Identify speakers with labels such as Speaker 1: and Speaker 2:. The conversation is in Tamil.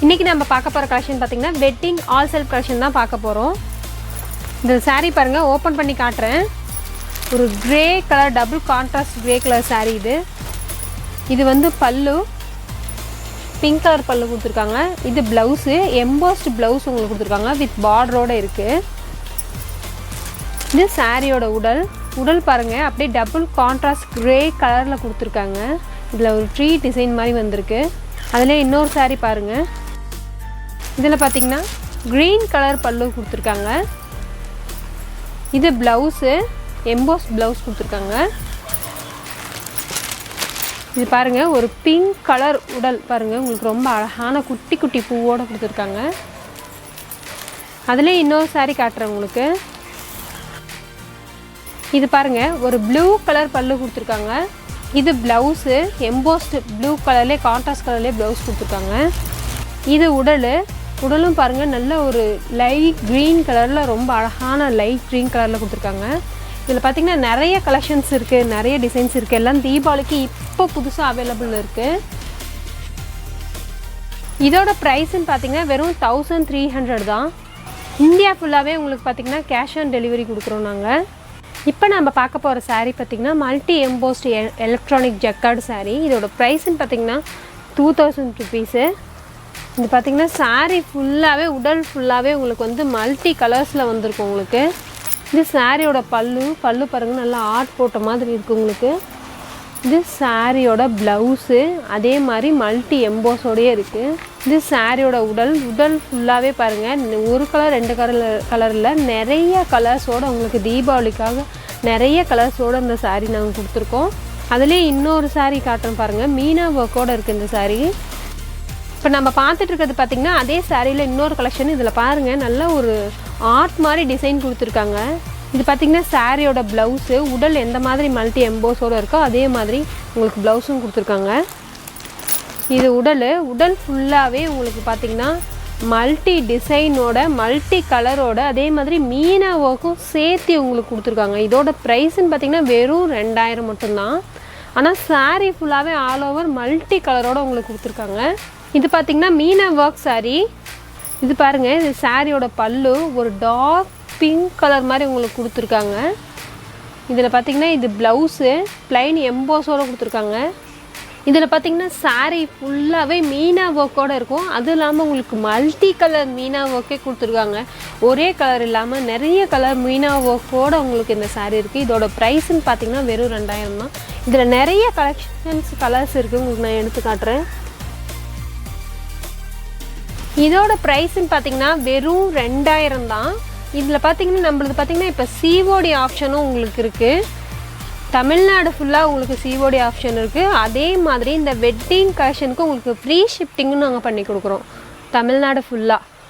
Speaker 1: இன்றைக்கி நம்ம பார்க்க போகிற கலெக்ஷன் பார்த்திங்கன்னா வெட்டிங் ஆல் செல்ஃப் கலெக்ஷன் தான் பார்க்க போகிறோம். இந்த சாரீ பாருங்கள், ஓப்பன் பண்ணி காட்டுறேன். ஒரு grey colour double contrast grey colour sari இது வந்து பல்லு, பிங்க் கலர் பல்லு கொடுத்துருக்காங்க. இது ப்ளவுஸு, எம்போஸ்ட் ப்ளவுஸ் உங்களுக்கு கொடுத்துருக்காங்க வித் பார்டரோடு இருக்குது. இது சாரியோட உடல் பாருங்கள், அப்படியே டபுள் கான்ட்ராஸ்ட் கிரே கலரில் கொடுத்துருக்காங்க. இதில் ஒரு ட்ரீ டிசைன் மாதிரி வந்திருக்கு. அதில் இன்னொரு சாரீ பாருங்கள், இதில் பார்த்திங்கன்னா க்ரீன் கலர் பல்லு கொடுத்துருக்காங்க. இது ப்ளவுஸு, எம்போஸ் ப்ளவுஸ் கொடுத்துருக்காங்க. இது பாருங்கள், ஒரு பிங்க் கலர் உடல் பாருங்கள், உங்களுக்கு ரொம்ப அழகான குட்டி குட்டி பூவோடு கொடுத்துருக்காங்க. அதில் இன்னொரு சாரீ காட்டுறேன் உங்களுக்கு. இது பாருங்கள், ஒரு ப்ளூ கலர் பல்லு கொடுத்துருக்காங்க. இது ப்ளவுஸு, எம்போஸ்டு ப்ளூ கலர்லேயே கான்ட்ராஸ்ட் கலர்லேயே ப்ளவுஸ் கொடுத்துருக்காங்க. இது உடலும் பாருங்கள், நல்ல ஒரு லைட் க்ரீன் கலரில் ரொம்ப அழகான லைட் க்ரீன் கலரில் கொடுத்துருக்காங்க. இதில் பார்த்திங்கன்னா நிறைய கலெக்ஷன்ஸ் இருக்குது, நிறைய டிசைன்ஸ் இருக்குது. எல்லாம் தீபாவளிக்கு இப்போ புதுசாக அவைலபிள் இருக்குது. இதோட ப்ரைஸுன்னு பார்த்திங்கன்னா வெறும் 1300 தான். இந்தியா ஃபுல்லாகவே உங்களுக்கு பார்த்திங்கன்னா கேஷ் ஆன் டெலிவரி கொடுக்குறோம் நாங்கள். இப்போ நம்ம பார்க்க போகிற சாரீ பார்த்திங்கன்னா multi embossed electronic jacquard sari. இதோட ப்ரைஸுன்னு பார்த்திங்கன்னா 2000 ருபீஸு. இது பார்த்திங்கன்னா சாரீ ஃபுல்லாகவே உடல் ஃபுல்லாகவே உங்களுக்கு வந்து மல்டி கலர்ஸில் வந்திருக்கும் உங்களுக்கு. இது சாரியோட பல்லு பாருங்கள், நல்லா ஆர்ட் போட்ட மாதிரி இருக்குது உங்களுக்கு. இது சாரியோட ப்ளவுஸு, அதே மாதிரி மல்டி எம்போஸோடையே இருக்குது. இது சாரியோட உடல் ஃபுல்லாகவே பாருங்கள், ஒரு கலர் 2 கலரில் நிறைய கலர்ஸோடு உங்களுக்கு தீபாவளிக்காக நிறைய கலர்ஸோடு இந்த சாரீ நாங்கள் கொடுத்துருக்கோம். அதிலே இன்னொரு சாரீ காட்டுறோம் பாருங்கள், மீனா ஒர்க்கோடு இருக்குது இந்த சாரீ. இப்போ நம்ம பார்த்துட்டு இருக்கிறது பார்த்திங்கன்னா அதே சாரியில் இன்னொரு கலெக்ஷன். இதில் பாருங்கள், நல்ல ஒரு ஆர்ட் மாதிரி டிசைன் கொடுத்துருக்காங்க. இது பார்த்திங்கன்னா சாரியோட ப்ளவுஸு, உடல் எந்த மாதிரி மல்டி எம்போஸோடு இருக்கோ அதே மாதிரி உங்களுக்கு ப்ளவுஸும் கொடுத்துருக்காங்க. இது உடல் ஃபுல்லாகவே உங்களுக்கு பார்த்திங்கன்னா மல்டி டிசைனோட மல்டி கலரோட அதே மாதிரி மீனா ஒர்க்கும் சேர்த்து உங்களுக்கு கொடுத்துருக்காங்க. இதோட ப்ரைஸுன்னு பார்த்திங்கன்னா வெறும் 2000 மட்டும்தான். ஆனால் சாரீ ஃபுல்லாகவே ஆல் ஓவர் மல்டி கலரோடு உங்களுக்கு கொடுத்துருக்காங்க. இது பார்த்திங்கன்னா மீனா ஒர்க் சாரீ. இது பாருங்கள், இது சாரியோட பல்லு ஒரு டார்க் பிங்க் கலர் மாதிரி உங்களுக்கு கொடுத்துருக்காங்க. இதில் பார்த்திங்கன்னா இது ப்ளவுஸு ப்ளைன் எம்போஸோடு கொடுத்துருக்காங்க. இதில் பார்த்திங்கன்னா சாரீ ஃபுல்லாகவே மீனா ஒர்க்கோடு இருக்கும். அதுவும் இல்லாமல் உங்களுக்கு மல்டி கலர் மீனா ஒர்க்கே கொடுத்துருக்காங்க. ஒரே கலர் இல்லாமல் நிறைய கலர் மீனா ஒர்க்கோடு உங்களுக்கு இந்த சாரீ இருக்குது. இதோட ப்ரைஸுன்னு பார்த்திங்கன்னா வெறும் 2000 தான். இதில் நிறைய கலர்ஸ் இருக்குது, உங்களுக்கு நான் எடுத்து காட்டுறேன். இதோட ப்ரைஸுன்னு பார்த்திங்கன்னா வெறும் 2000 தான். இதில் பார்த்திங்கன்னா நம்மளது பார்த்திங்கன்னா இப்போ சிஓடி ஆப்ஷனும் உங்களுக்கு இருக்குது. தமிழ்நாடு ஃபுல்லாக உங்களுக்கு சிஓடி ஆப்ஷன் இருக்குது. அதே மாதிரி இந்த வெட்டிங் கலெக்ஷனுக்கு உங்களுக்கு ஃப்ரீ ஷிஃப்டிங்கும் நாங்கள் பண்ணி கொடுக்குறோம் தமிழ்நாடு ஃபுல்லாக.